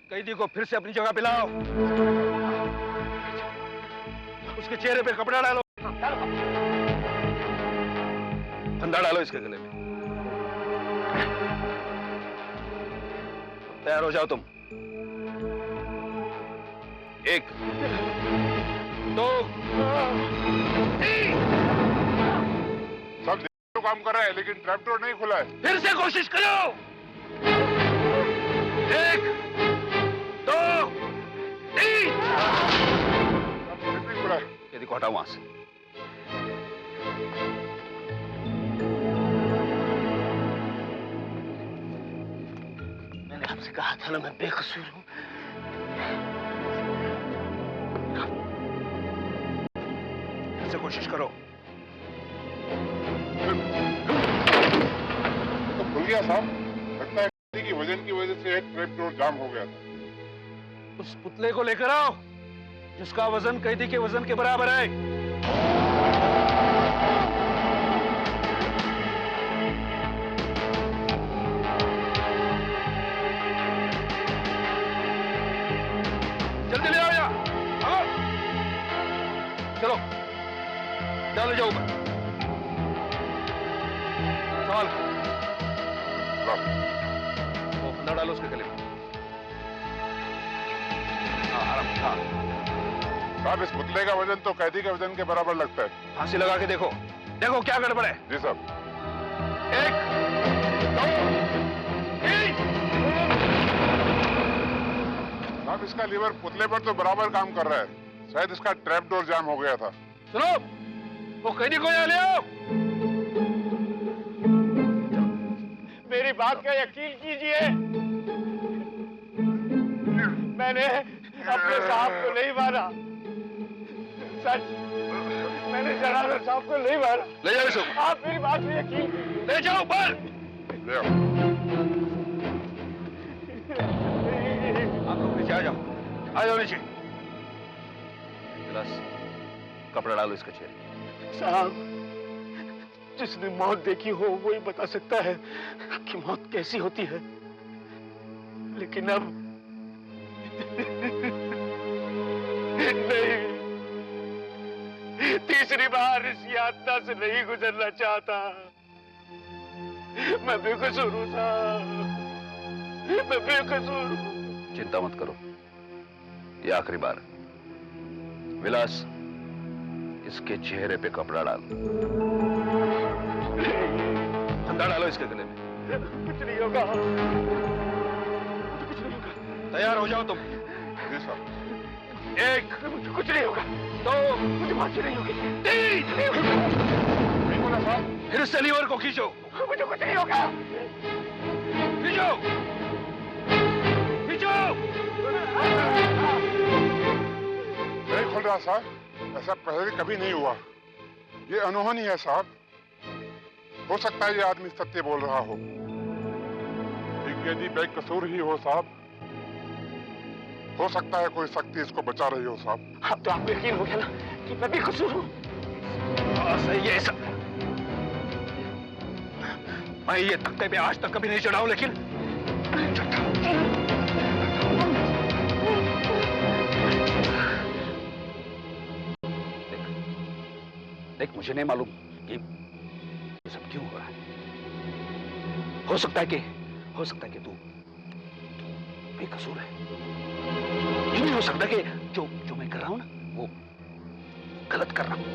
कैदी को फिर से अपनी जगह पे लाओ। उसके चेहरे पे कपड़ा डालो। फंदा डालो इसके गले में। तैयार हो जाओ तुम। 1 2 3। सब तो काम कर रहा है लेकिन ट्रैप डोर नहीं खुला है। फिर से कोशिश करो। 1 2 3। नहीं खुला है। कैदी को हटाओ वहां से। मैंने आपसे कहा था ना मैं बेकसूर हूं। फिर से कोशिश करो। तो खुल गया साहब। लगता है कैदी की वजन की वजह से एक ट्रैप डोर जाम हो गया था। उस पुतले को लेकर आओ जिसका वजन कैदी के वजन के बराबर है। जल्दी ले आओ यहाँ। आओ। चलो डाले जाओ ऊपर। सवाल वो फंदा डालो उसके गले में। हाँ आराम। हाँ साहब इस पुतले का वजन तो कैदी के वजन के बराबर लगता है। फांसी लगा के देखो। देखो क्या गड़बड़ है। जी साहब। 1 2 3। साहब इसका लीवर पुतले पर तो बराबर काम कर रहा है। शायद इसका ट्रैप डोर जाम हो गया था। सुनो वो कैदी को यहाँ ले आओ। मेरी बात का यकीन कीजिए, मैंने अपने साहब को नहीं मारा। सच, मैंने जनार्दन साहब को नहीं मारा। ले जाओ इसको। आप मेरी बात में यकीन कीजिए। ले जाओ ऊपर। ले आओ। आप लोग नीचे आ जाओ। आ जाओ नीचे। गिलास कपड़ा डालो इसके चेहरे। साहब जिसने मौत देखी हो वही बता सकता है कि मौत कैसी होती है, लेकिन अब नहीं, तीसरी बार इस यातना से नहीं गुजरना चाहता। मैं बेकसूर हूं साहब, मैं बेकसूर हूं। चिंता मत करो, ये आखिरी बार। विलास इसके चेहरे पे कपड़ा डालो। फंदा डालो इसके गले में। कुछ नहीं होगा, कुछ नहीं होगा। तैयार हो जाओ तुम। जी साहब। 1 मुझे कुछ नहीं होगा। 2 मुझे फांसी नहीं होगी। 3। नहीं बोला साहब। फिर से लीवर को खींचो। मुझे कुछ नहीं होगा। खींचो खींचो। नहीं खुल रहा साहब। ऐसा पहले कभी नहीं हुआ। ये अनहोनी है साहब। हो सकता है ये आदमी सत्य बोल रहा हो। एक कैदी बेकसूर ही हो साहब। हो सकता है कोई शक्ति इसको बचा रही हो साहब। अब तो आपको यकीन हो गया ना कि मैं बेकसूर हूं। सही है सब। मैं ये तख्ते पे आज तक कभी नहीं चढ़ा हूं, लेकिन देख मुझे नहीं मालूम कि ये सब क्यों हो रहा है। हो सकता है कि तू बेकसूर है। ये नहीं हो सकता कि जो मैं कर रहा हूं ना वो गलत कर रहा हूं।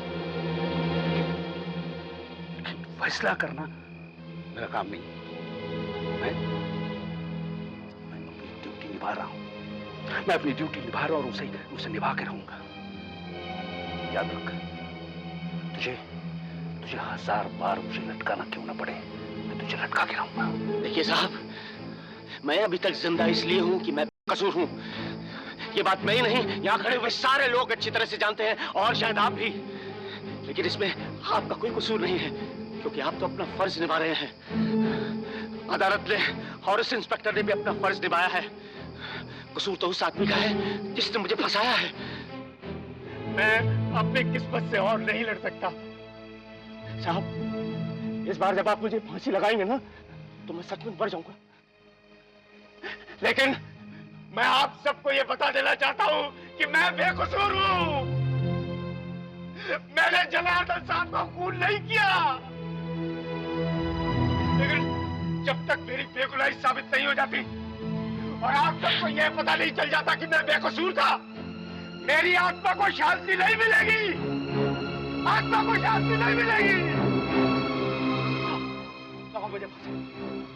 लेकिन फैसला करना मेरा काम नहीं। मैं अपनी ड्यूटी निभा रहा हूं। मैं अपनी ड्यूटी निभा रहा हूं और उसे निभा के रहूंगा। याद रख, तुझे 1000 बार मुझे लटकाना क्यों ना पड़े, मैं तुझे लटका के रहूंगा। देखिए साहब, मैं अभी तक जिंदा इसलिए हूं कि मैं बेकसूर हूं। ये बात मैं ही नहीं, यहाँ खड़े हुए सारे लोग अच्छी तरह से जानते हैं, और शायद आप भी। लेकिन इसमें आपका कोई कसूर नहीं है, क्योंकि आप तो अपना फर्ज निभा रहे हैं। अदालत ने और इस इंस्पेक्टर ने भी अपना फर्ज निभाया है। कसूर तो उस आदमी का है जिसने मुझे फंसाया है। मैं अपनी किस्मत से और नहीं लड़ सकता। साहब, इस बार जब आप मुझे फांसी लगाएंगे ना, तो मैं सच में मर जाऊंगा। लेकिन मैं आप सबको ये बता देना चाहता हूं कि मैं बेकसूर हूं। मैंने जनार्दन साहब को खून नहीं किया। लेकिन जब तक मेरी बेगुनाही साबित नहीं हो जाती और आप सबको यह पता नहीं चल जाता कि मैं बेकसूर था, मेरी आत्मा को शांति नहीं मिलेगी। आत्मा को शांति नहीं मिलेगी। लगाओ मुझे फांसी।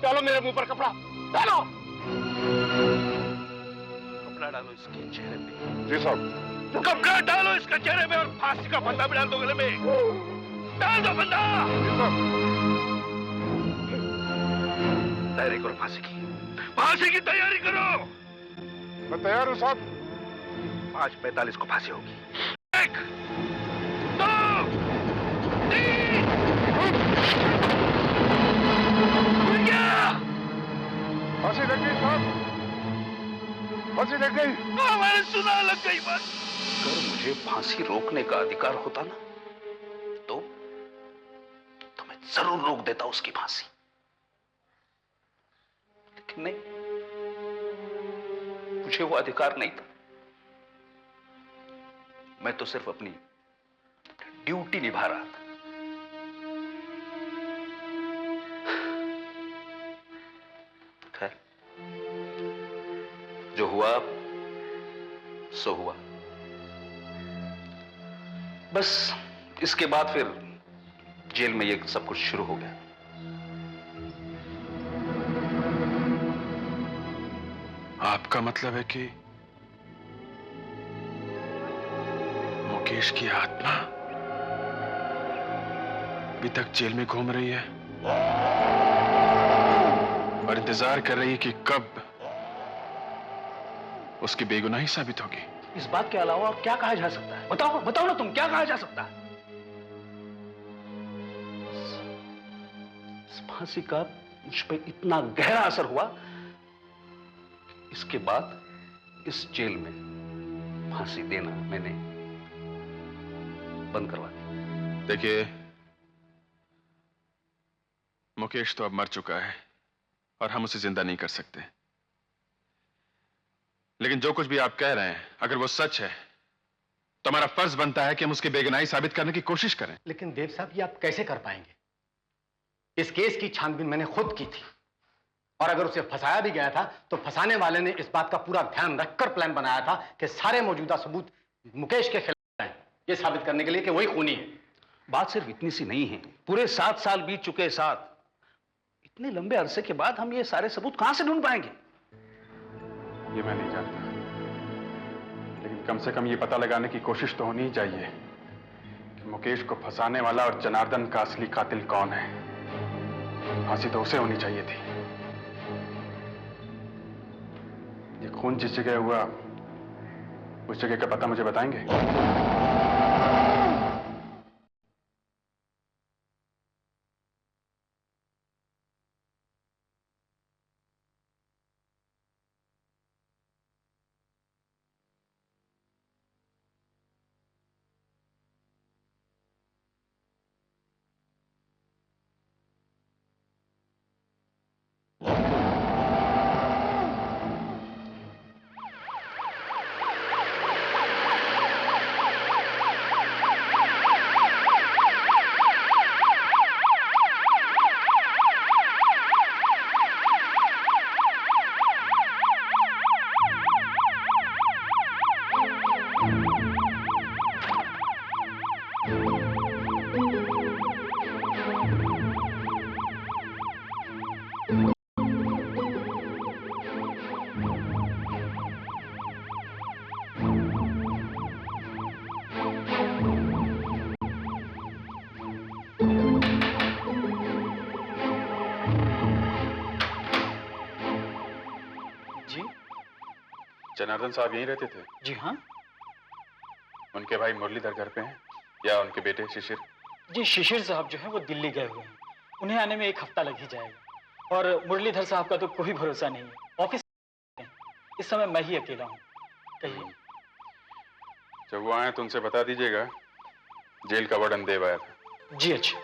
डालो मेरे मुंह पर कपड़ा, डालो। कपड़ा डालो इसके चेहरे पे। जी साहब। कपड़ा डालो इसके चेहरे में और फांसी का फंदा भी डाल दो गले में। डाल दो फंदा। जी साहब। तैयारी करो फांसी की। फांसी की तैयारी करो। मैं तैयार हूँ साहब। 5:45 को फांसी होगी। 1, 2, 3। फांसी लग गई साहब। फांसी लग गई। मैंने सुना, लग गई बात। अगर मुझे फांसी रोकने का अधिकार होता ना तो मैं जरूर रोक देता उसकी फांसी। लेकिन नहीं, मुझे वो अधिकार नहीं था। मैं तो सिर्फ अपनी ड्यूटी निभा रहा था। खैर, जो हुआ सो हुआ। बस इसके बाद फिर जेल में ये सब कुछ शुरू हो गया। आपका मतलब है कि मुकेश की आत्मा अभी तक जेल में घूम रही है और इंतजार कर रही है कि कब उसकी बेगुनाही साबित होगी। इस बात के अलावा और क्या कहा जा सकता है? बताओ बताओ ना, तुम क्या कहा जा सकता है? इस फांसी का मुझ पे इतना गहरा असर हुआ, इसके बाद इस जेल में फांसी देना मैंने बंद करवा दिया। देखिए, मुकेश तो अब मर चुका है और हम उसे जिंदा नहीं कर सकते। लेकिन जो कुछ भी आप कह रहे हैं, अगर वो सच है तो हमारा फर्ज बनता है कि हम उसकी बेगुनाही साबित करने की कोशिश करें। लेकिन देव साहब, ये आप कैसे कर पाएंगे? इस केस की छानबीन मैंने खुद की थी और अगर उसे फंसाया भी गया था तो फंसाने वाले ने इस बात का पूरा ध्यान रखकर प्लान बनाया था कि सारे मौजूदा सबूत मुकेश के खिलाफ हैं, ये साबित करने के लिए कि वही खूनी है। बात सिर्फ इतनी सी नहीं है। पूरे 7 साल बीत चुके साथ, इतने लंबे अरसे के बाद हम ये सारे सबूत कहां से ढूंढ पाएंगे? ये मैं नहीं जानता, लेकिन कम से कम ये पता लगाने की कोशिश तो होनी ही चाहिए कि मुकेश को फंसाने वाला और जनार्दन का असली कातिल कौन है। फांसी तो उसे होनी चाहिए थी। ये खून जिस जगह हुआ उस जगह का पता मुझे बताएंगे? जनार्दन साहब यहीं रहते थे? जी हाँ। उनके भाई मुरलीधर घर पे हैं या उनके बेटे शिशिर? जी, शिशिर साहब जो है वो दिल्ली गए हुए हैं, उन्हें आने में 1 हफ्ता लग ही जाएगा। और मुरलीधर साहब का तो कोई भरोसा नहीं है, ऑफिस में। इस समय मैं ही अकेला हूँ। कहिए। जब वो आए तो उनसे बता दीजिएगा जेल का वार्डन देव आया था। जी अच्छा।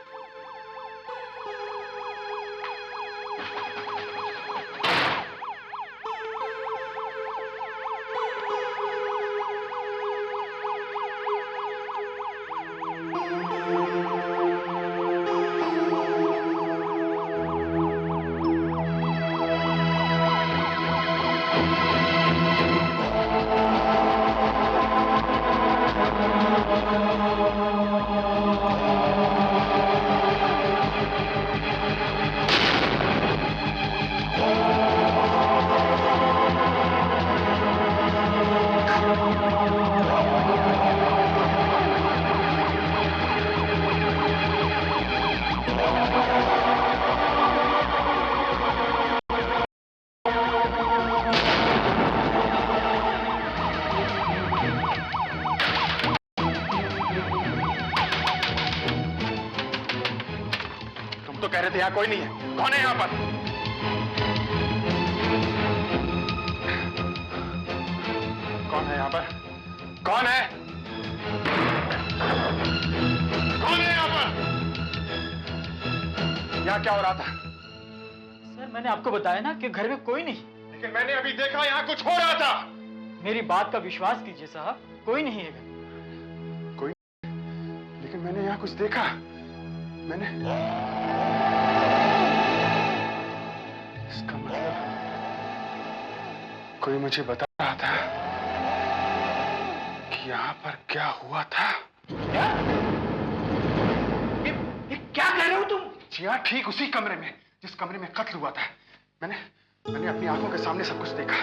कह रहे थे यहाँ कोई नहीं है। कौन है यहाँ पर? कौन है यहाँ पर? कौन है? कौन है यहाँ पर? यहाँ क्या हो रहा था? सर मैंने आपको बताया ना कि घर में कोई नहीं। लेकिन मैंने अभी देखा यहाँ कुछ हो रहा था। मेरी बात का विश्वास कीजिए साहब, कोई नहीं है घर। कोई? लेकिन मैंने यहाँ कुछ देखा। मैंने इसका मतलब कोई मुझे बता रहा था कि यहाँ पर क्या हुआ था। क्या? ये क्या कह रहे हो तुम? जी हाँ, ठीक उसी कमरे में जिस कमरे में कत्ल हुआ था। मैंने अपनी आंखों के सामने सब कुछ देखा।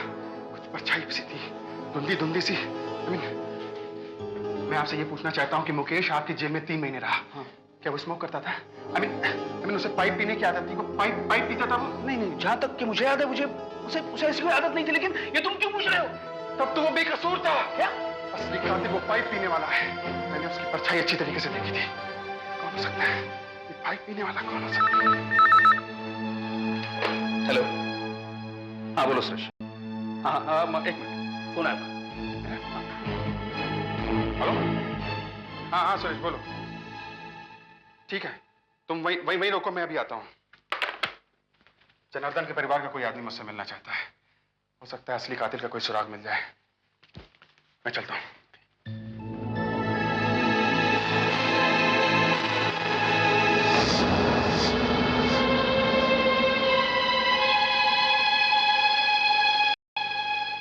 कुछ परछाई सी थी, धुंधली धुंधली सी। मैं आपसे ये पूछना चाहता हूँ कि मुकेश आपकी जेल में 3 महीने रहा। हाँ। क्या वो स्मोक करता था? I mean, उसे पाइप पीने की आदत थी? वो पाइप पीता था वो? नहीं, जहां तक कि मुझे याद है, मुझे उसे ऐसी कोई आदत नहीं थी। लेकिन ये तुम क्यों पूछ रहे हो? तब तो वो बेकसूर था। क्या? असली कातिल वो पाइप पीने वाला है। मैंने उसकी परछाई अच्छी तरीके से देखी थी। कौन हो सकता है ये पाइप पीने वाला? कौन हो सकता है? हेलो, हाँ बोलो सुरेश। हाँ, एक मिनट, फोन आया। हेलो, हाँ सुरेश बोलो। ठीक है, तुम वही रोको, मैं अभी आता हूँ। जनार्दन के परिवार का कोई आदमी मुझसे मिलना चाहता है। हो सकता है असली कातिल का कोई सुराग मिल जाए। मैं चलता हूँ।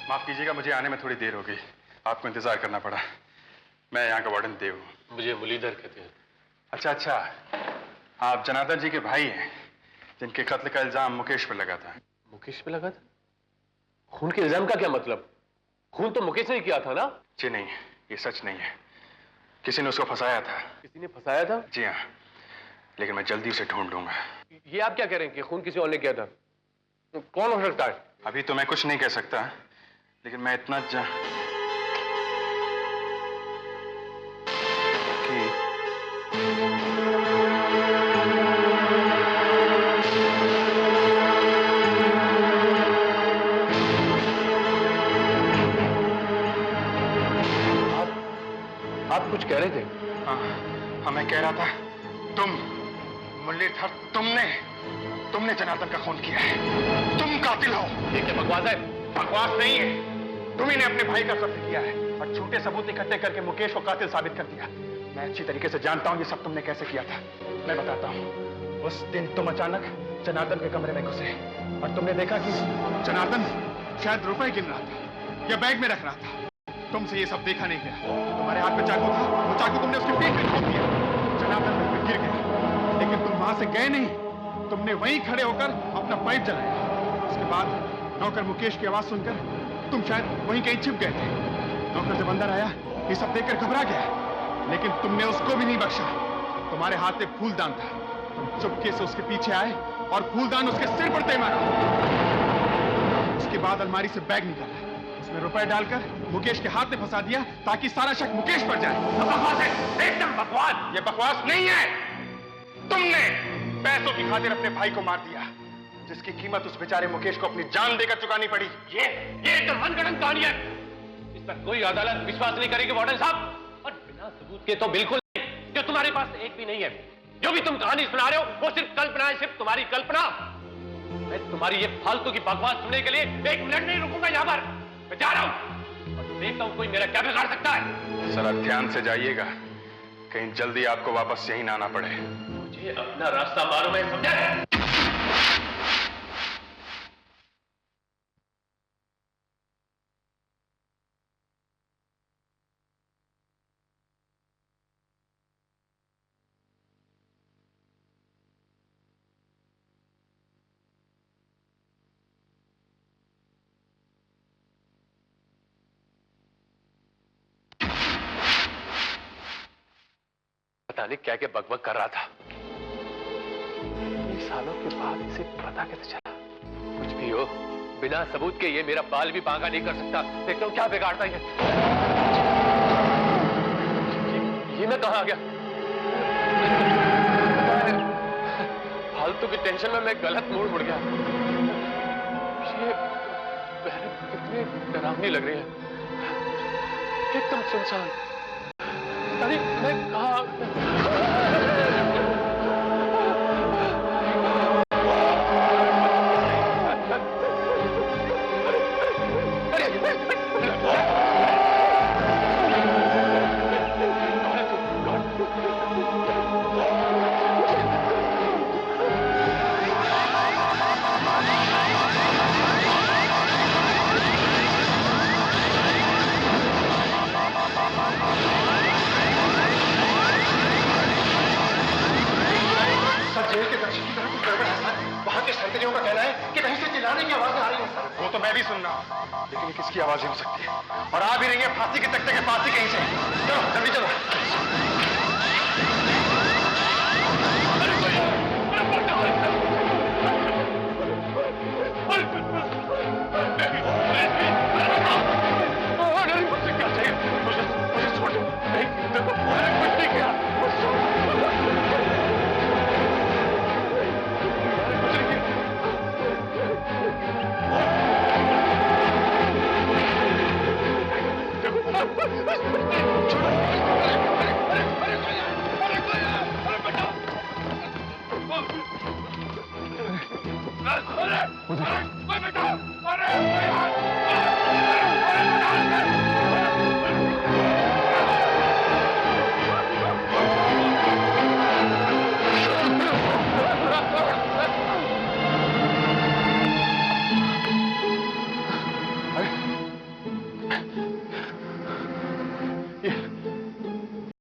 माफ कीजिएगा, मुझे आने में थोड़ी देर हो गई। आपको इंतजार करना पड़ा। मैं यहाँ का वार्डन देव हूँ। मुझे मुरलीधर कहते हैं। अच्छा, आप जनार्दन जी के भाई हैं जिनके कत्ल का इल्जाम मुकेश पर लगा था। मुकेश पे लगा था? खून के इल्जाम का क्या मतलब? खून तो मुकेश ने किया था ना? जी नहीं, ये सच नहीं है। किसी ने उसको फंसाया था। किसी ने फंसाया था? जी हाँ, लेकिन मैं जल्दी उसे ढूंढ लूंगा। ये आप क्या कह रहे हैं कि खून किसी और ने किया था? तो कौन हो सकता है? अभी तो मैं कुछ नहीं कह सकता, लेकिन मैं इतना आप कुछ कह रहे थे? हाँ, मैं कह रहा था, तुम मुरलीधर, तुमने जनार्दन का खून किया है। तुम कातिल हो। ये क्या बकवास है? बकवास नहीं है, तुम ही ने अपने भाई का कत्ल किया है और झूठे सबूत इकट्ठे करके मुकेश को कातिल साबित कर दिया। मैं अच्छी तरीके से जानता हूं ये सब तुमने कैसे किया था। मैं बताता हूं। उस दिन तुम अचानक जनार्दन के कमरे में घुसे और तुमने देखा कि जनार्दन शायद रुपए गिन रहा था या बैग में रख रहा था। तुमसे ये सब देखा नहीं गया। तुम्हारे हाथ में चाकू था, वो चाकू तुमने उसके पेट में ठोक दिया। जनार्दन वहीं पे गिर गया, लेकिन तुम वहां से गए नहीं। तुमने वहीं खड़े होकर अपना पाइप जलाया। उसके बाद नौकर मुकेश की आवाज सुनकर तुम शायद वहीं कहीं छिप गए थे। नौकर जब अंदर आया, ये सब देखकर घबरा गया, लेकिन तुमने उसको भी नहीं बख्शा। तुम्हारे हाथ में फूलदान था। तुम चुपके से उसके पीछे आए और फूलदान उसके सिर पर दे मारा। उसके बाद अलमारी से बैग निकाला, उसमें रुपए डालकर मुकेश के हाथ में फंसा दिया ताकि सारा शक मुकेश पर जाए। बकवास है, एकदम बकवास। ये बकवास नहीं है। तुमने पैसों की खातिर अपने भाई को मार दिया, जिसकी कीमत उस बेचारे मुकेश को अपनी जान देकर चुकानी पड़ी। ये एकदम मनगढ़ंत कहानी है। इस पर कोई अदालत विश्वास नहीं करेगी वार्डन साहब, और बिना सबूत के तो बिल्कुल नहीं, जो तुम्हारे पास एक भी नहीं है। जो भी तुम कहानी सुना रहे हो वो सिर्फ कल्पना है, सिर्फ तुम्हारी कल्पना। मैं तुम्हारी ये फालतू की बकवास सुनने के लिए 1 मिनट नहीं रुकूंगा यहाँ पर। मैं जा रहा हूँ और देखता हूँ कोई मेरा क्या बिगाड़ सकता है। जरा ध्यान से जाइएगा, कहीं जल्दी आपको वापस यहीं ना आना पड़े। मुझे अपना रास्ता मालूम है, समझा? पता नहीं क्या क्या बकबक कर रहा था। 20 सालों के बाद इसे पता कैसे चला? कुछ भी हो, बिना सबूत के ये मेरा बाल भी बांका नहीं कर सकता। देखता हूँ क्या बिगाड़ता है ये मैं कहाँ आ गया? फालतू की टेंशन में मैं गलत मोड़ मुड़ गया। ये बहन कितनी डरावनी लग रही है, एकदम सुनसान। अरे मैं कहाँ वो तो मैं भी सुन रहा हूँ, लेकिन ये किसकी आवाजें हो सकती है? और आ भी रही है फांसी के तख्ते के पास ही कहीं से। चलो जल्दी चलो।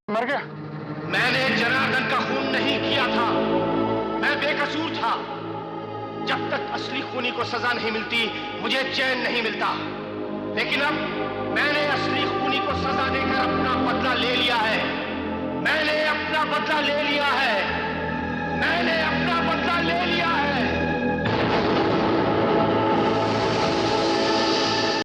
मर गया? मैंने जनार्दन का खून नहीं किया था, मैं बेकसूर था। जब तक असली खूनी को सजा नहीं मिलती मुझे चैन नहीं मिलता, लेकिन अब मैंने असली खूनी को सजा देकर अपना